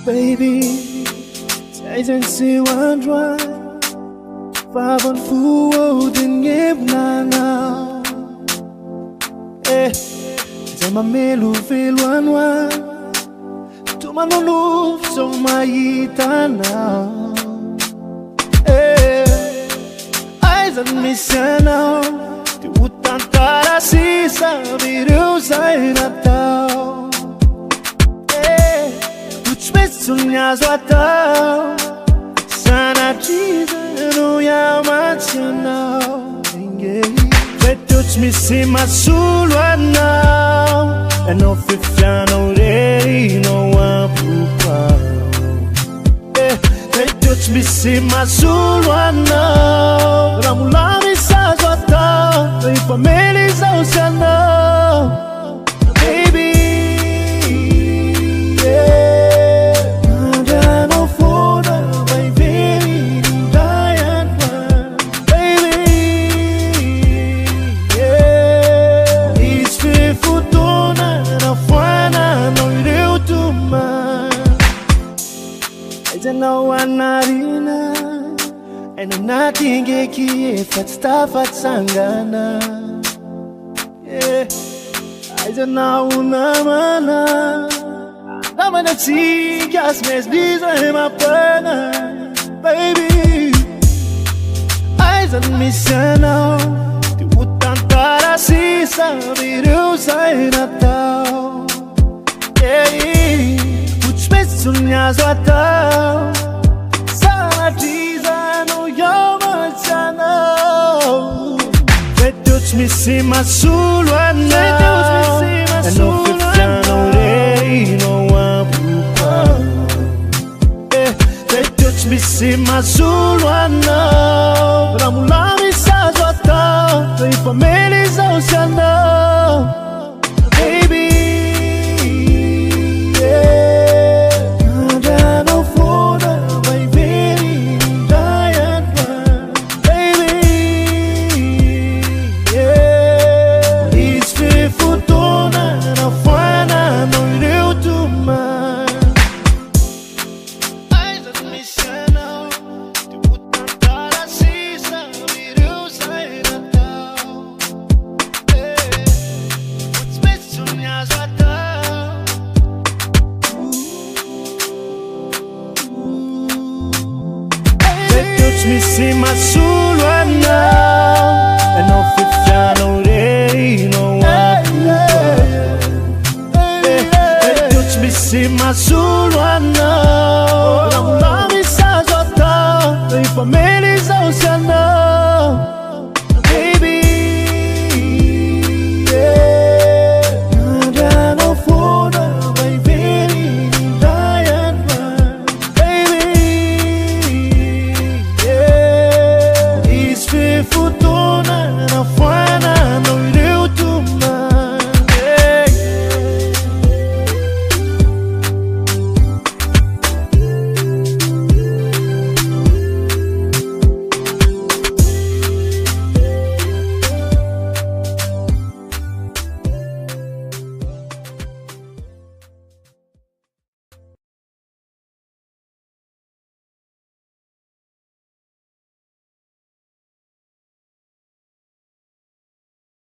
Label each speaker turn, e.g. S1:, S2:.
S1: Baby, Jason si wandra Favan fuo din yebnana Zema melu filwanwa Tumanulu so maitana Aisan misana Ti utantara sisa viru zainatao Sunya zwatao Sana chiza no yamatianao They touch me see my soul right now And no fifiano ready no one They touch me see my soul right now Ramulami sa zwatao They family sa usianao Baby No one arena and nothing geki fatstafa sangana I don't know namana namana see just miss these my partner baby I don't miss now the utantara si sabiru zainatao Sunya zwatao Sana tiza no yamachana They touch me see my soul right now And no fifiano ready no one They touch me see my soul right now Ramulami sa zwatao They family sa usianao Baby me see my soul right now And no fifiano ready no one They touch me see my soul